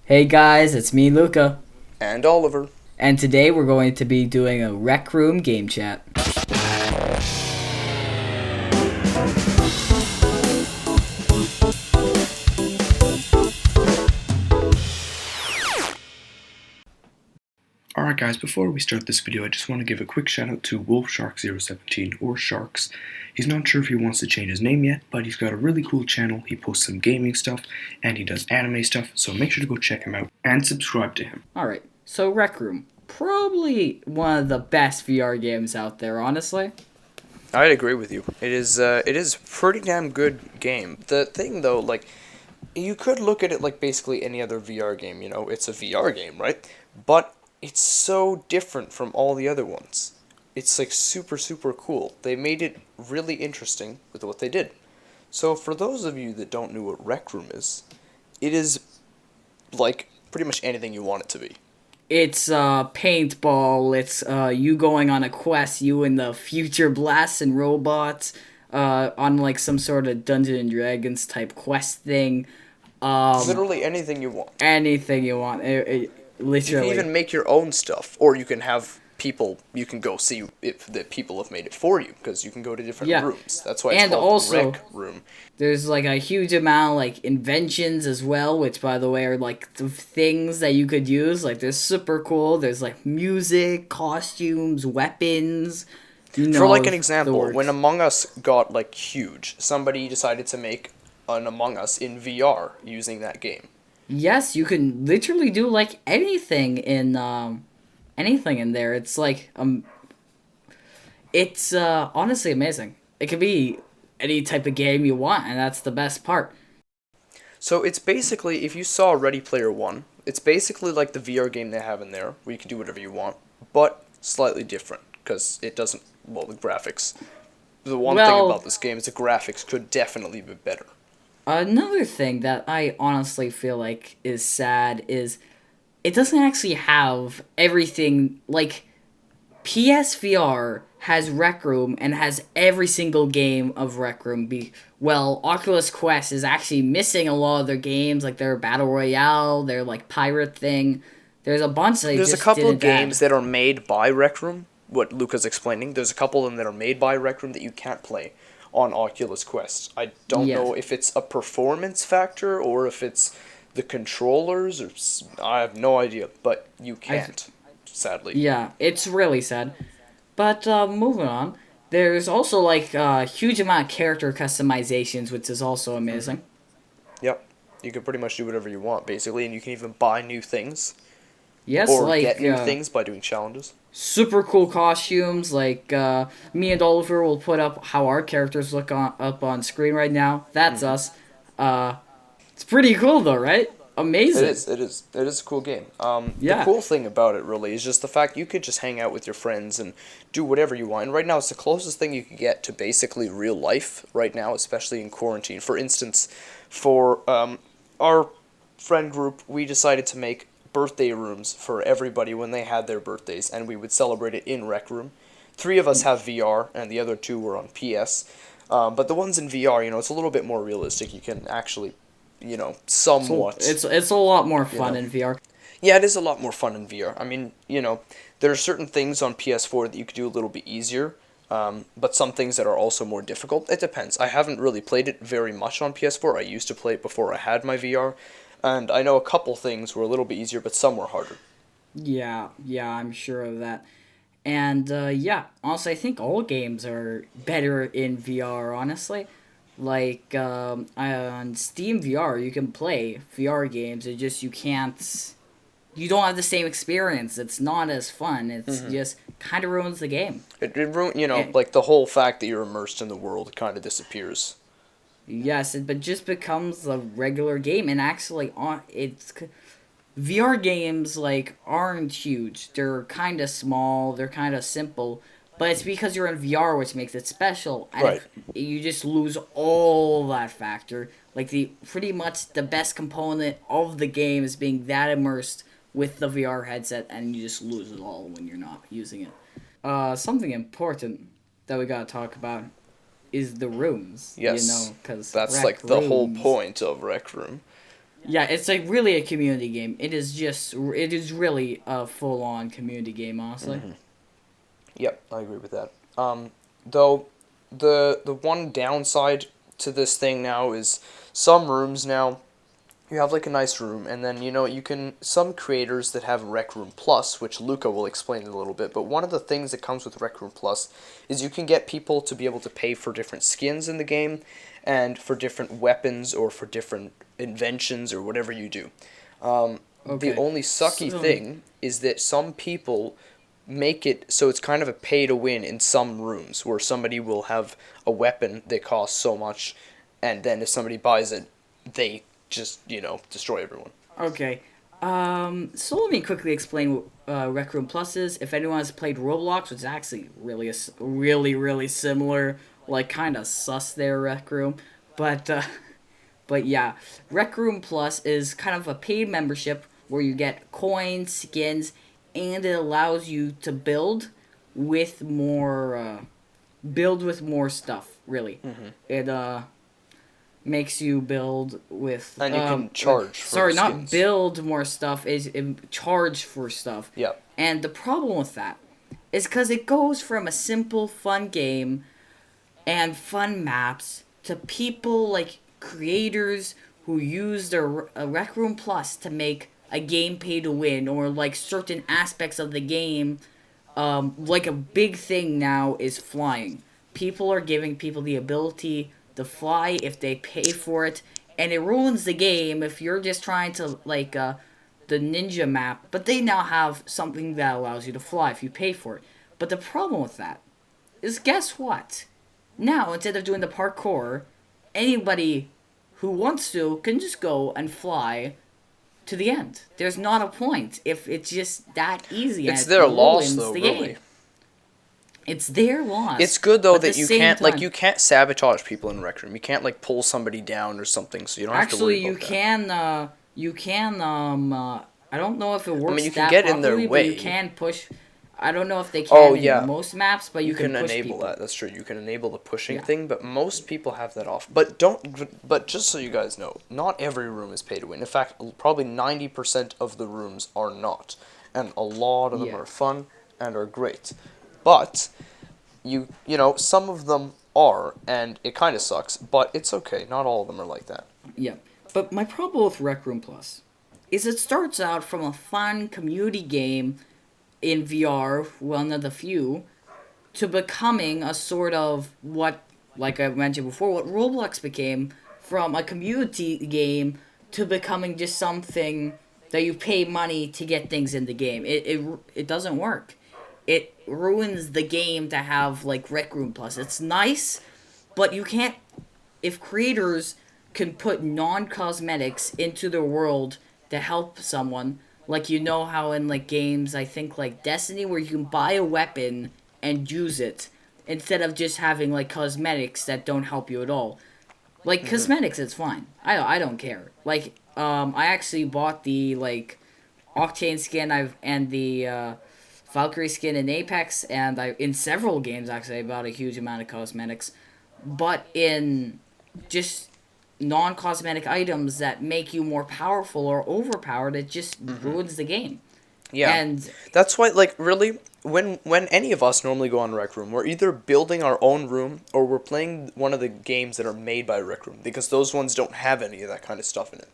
Hey guys, it's me, Luca, And Oliver. and today we're going to be doing a Rec Room game chat. Alright guys, before we start this video, I just want to give a quick shout out to WolfShark017 or Sharks. He's not sure if he wants to change his name yet, but he's got a really cool channel. He posts some gaming stuff and he does anime stuff, so make sure to go check him out and subscribe to him. Alright, so Rec Room. Probably one of the best VR games out there, honestly. I'd agree with you. It is a pretty damn good game. The thing though, like, you could look at it like basically any other VR game, it's a VR game, right? But it's so different from all the other ones. It's like super, super cool. They made it really interesting with what they did. So for those of you that don't know what Rec Room is, it is like pretty much anything you want it to be. It's paintball, it's you going on a quest, you and the future blasts and robots, on like some sort of Dungeons and Dragons type quest thing. Literally anything you want. Anything you want. You Literally. can even make your own stuff, or you can have people. You can go see if the people have made it for you, because you can go to different Yeah. rooms. That's why it's And called also, Rec Room. there's like a huge amount of like inventions as well, which by the way are like the things that you could use. Like they're super cool. There's like music, costumes, weapons. For like an The example, works. when Among Us got like huge, somebody decided to make an Among Us in VR using that game. Yes, you can literally do like anything in there. It's honestly amazing. It could be any type of game you want, and that's the best part. So it's basically, if you saw Ready Player One, it's basically like the VR game they have in there, where you can do whatever you want, but slightly different, because it doesn't, well, the graphics. The one thing Well, about this game is the graphics could definitely be better. another thing that I honestly feel like is sad is it doesn't actually have everything. Like PSVR has Rec Room and has every single game of Rec Room. Well, Oculus Quest is actually missing a lot of their games, like their Battle Royale, their like pirate thing. There's a bunch they There's a just couple of didn't add. games that are made by Rec Room, what Luca's explaining. There's a couple of them that are made by Rec Room that you can't play on Oculus Quest. I don't Yes. know if it's a performance factor or if it's the controllers, or I have no idea, but you can't, sadly. Yeah, it's really sad. But moving on, there's also like a huge amount of character customizations, which is also amazing. Yep. You can pretty much do whatever you want, basically, and you can even buy new things Yes, or get like new things by doing challenges. super cool costumes. Like me and Oliver will put up how our characters look up on screen right now. That's us. Uh, it's pretty cool though, right? It Amazing. is. It is. It is a cool game. The Yeah. cool thing about it really is just the fact you could just hang out with your friends and do whatever you want. And right now, it's the closest thing you could get to basically real life right now, especially in quarantine. For instance, for our friend group, we decided to make birthday rooms for everybody when they had their birthdays, and we would celebrate it in Rec Room. Three of us have VR, and the other two were on PS. But the ones in VR, it's a little bit more realistic. You can actually, So somewhat. it's a lot more You fun know. in VR. Yeah, it is a lot more fun in VR. I mean, there are certain things on PS4 that you could do a little bit easier, but some things that are also more difficult. It depends. I haven't really played it very much on PS4. I used to play it before I had my VR, and I know a couple things were a little bit easier, but some were harder. Yeah, I'm sure of that. And yeah, honestly, I think all games are better in VR. Honestly, like on Steam VR, you can play VR games. It just you don't have the same experience. It's not as fun. It's just kind of ruins the game. It ruined, And, like the whole fact that you're immersed in the world kind of disappears. yes, but just becomes a regular game. And actually, VR games like aren't huge. They're kind of small. They're kind of simple. But it's because you're in VR, which makes it special. And Right. if you just lose all that factor. Like the pretty much the best component of the game is being that immersed with the VR headset, and you just lose it all when you're not using it. Something important that we gotta talk about is the rooms. Yes, Because that's rec like the whole rooms. point of Rec Room. Yeah, it's like really a community game. It is really a full on community game, honestly. Yep, I agree with that. Though the one downside to this thing now is some rooms now you have like a nice room, and then you can some creators that have Rec Room Plus, which Luca will explain in a little bit. But one of the things that comes with Rec Room Plus is you can get people to be able to pay for different skins in the game, and for different weapons or for different inventions or whatever you do. The Okay. only sucky So, thing is that some people make it so it's kind of a pay to win in some rooms where somebody will have a weapon that costs so much, and then if somebody buys it, they just destroy everyone. okay. So let me quickly explain what Rec Room Plus is. If anyone has played Roblox, which is actually really similar, like kind of sus there, Rec Room, but but yeah, Rec Room Plus is kind of a paid membership where you get coins, skins, and it allows you to with more build with more stuff. Really, it makes you build with And you can charge for sorry, not skins. build more stuff, is charge for stuff. Yeah. And the problem with that is because it goes from a simple fun game and fun maps to people like creators who use their Rec Room Plus to make a game pay to win, or like certain aspects of the game. Like a big thing now is flying. People are giving people the ability to fly if they pay for it, and it ruins the game if you're just trying to like the ninja map. But they now have something that allows you to fly if you pay for it. But the problem with that is, guess what? Now, instead of doing the parkour, anybody who wants to can just go and fly to the end. There's not a point if it's just that easy, and It's it their loss ruins though, the really. game. It's their loss. It's good though But at that the you same can't time, you can't sabotage people in Rec Room. You can't like pull somebody down or something, so you don't have to worry actually about that. you can I don't know if it I mean, works you can that get in their properly, but you way. can push. I don't know if they Oh can in yeah, most maps, but you you can can push enable people. that. That's true. You can enable the pushing Yeah. thing, but most people have that off. But don't. But just so you guys know, not every room is pay to win. In fact, probably 90% of the rooms are not, and a lot of them Yeah. are fun and are great. But some of them are, and it kind of sucks. But it's okay. Not all of them are like that. Yeah. But my problem with Rec Room Plus is it starts out from a fun community game in VR, one of the few, to becoming a sort of what, like I mentioned before, what Roblox became, from a community game to becoming just something that you pay money to get things in the game. It doesn't work. It ruins the game to have like Rec Room Plus. It's nice, but you can't. If creators can put non cosmetics into their world to help someone, like how in like games, I think like Destiny, where you can buy a weapon and use it instead of just having like cosmetics that don't help you at all. Like cosmetics, it's fine. I don't care. Like I actually bought the like Octane skin and the Valkyrie skin in Apex, and I in several games actually I bought a huge amount of cosmetics, but in just non-cosmetic items that make you more powerful or overpowered, it just ruins the game. Yeah. And That's why, like, really, when any of us normally go on Rec Room, we're either building our own room or we're playing one of the games that are made by Rec Room, because those ones don't have any of that kind of stuff in it.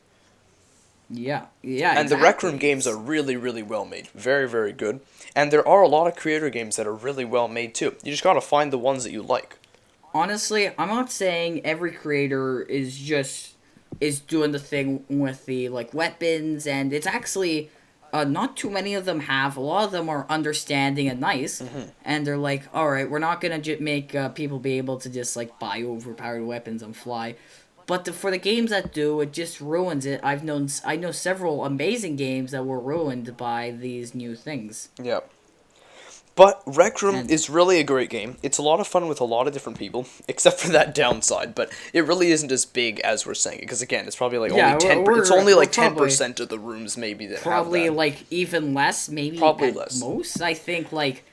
yeah, And the Rec Room exactly. games are really, really well made. Very, very good. And there are a lot of creator games that are really well made, too. You just gotta find the ones that you like. Honestly, I'm not saying every creator is doing the thing with the like weapons, and it's actually not too many of them have. A lot of them are understanding and nice, and they're like, all right, we're not gonna make people be able to just like buy overpowered weapons and fly. But for the games that do, it just ruins it. I know several amazing games that were ruined by these new things. Yeah. But Rec Room And is really a great game. It's a lot of fun with a lot of different people, except for that downside. But it really isn't as big as we're saying. Because again, it's probably like yeah, only 10. It's we're only like probably 10% of the rooms maybe that have probably that. like even less, maybe Probably at less. most. I think like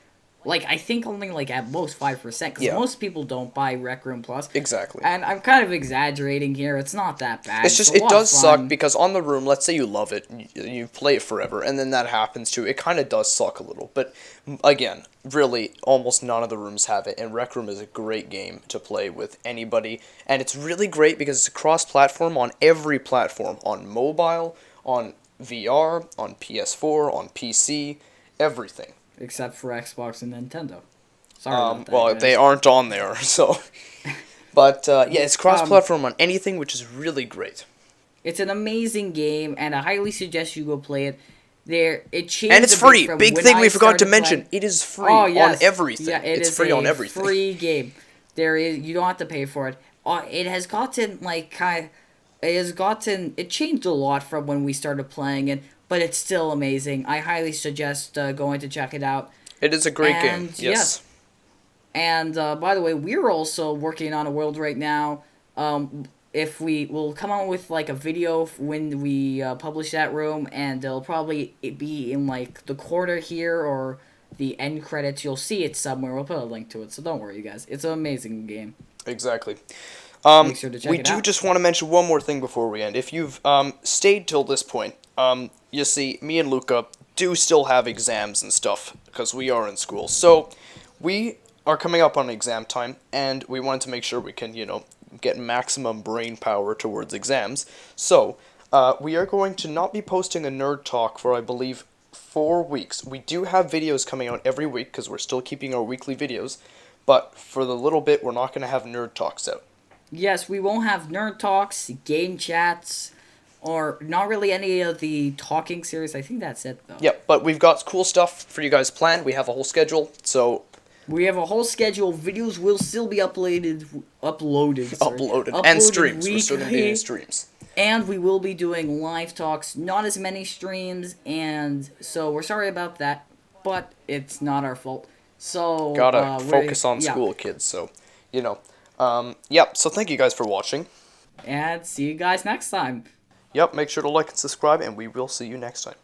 like I think only like at most 5% because Yeah, most people don't buy Rec Room Plus. exactly. And I'm kind of exaggerating here. It's not that bad. It's It's a just, it lot of does suck fun. because on the room, let's say you love it, you play it forever, and then that happens too. It kind of does suck a little, but again, really, almost none of the rooms have it, and Rec Room is a great game to play with anybody, and it's really great because it's cross-platform on every platform, on mobile, on VR, on PS4, on PC, everything. Except for Xbox and Nintendo. Sorry about that, Well, they guys. aren't on there, so. But yeah, it's Um, cross-platform on anything, which is really great. it's an amazing game, and I highly suggest you go play it. It And changed it's a bit free. from Big when thing I we forgot to started mention. playing. It is free Oh on yes, everything. yeah, it It's is free on a everything. free game. There is you don't have to pay for it. It has gotten it changed a lot from when we started playing it, but it's still amazing. I highly suggest going to check it out. It is a great game. And yes, Yes. and by the way, we're also working on a world right now. If we will come out with like a video when we publish that room, and it'll probably be in like the corner here or the end credits. You'll see it somewhere. We'll put a link to it, so don't worry, you guys. It's an amazing game. Exactly. Make sure to check We it do out. just want to mention one more thing before we end. If you've stayed till this point, you see, me and Luca do still have exams and stuff because we are in school. So we are coming up on exam time, and we wanted to make sure we can, get maximum brain power towards exams. So we are going to not be posting a nerd talk for, I believe, 4 weeks. We do have videos coming out every week because we're still keeping our weekly videos. But for the little bit, we're not going to have nerd talks out. Yes, we won't have nerd talks, game chats, or not really any of the talking series. I think that's it though. Yep, but we've got cool stuff for you guys planned. We have a whole schedule, so We have a whole schedule. Videos will still be uploaded. And streams. weekly, We're still going to be doing streams. and we will be doing live talks. Not as many streams, and so we're sorry about that, but it's not our fault. So Gotta focus on yeah. school, kids, so, yep, so thank you guys for watching. And see you guys next time. Yep, make sure to like and subscribe, and we will see you next time.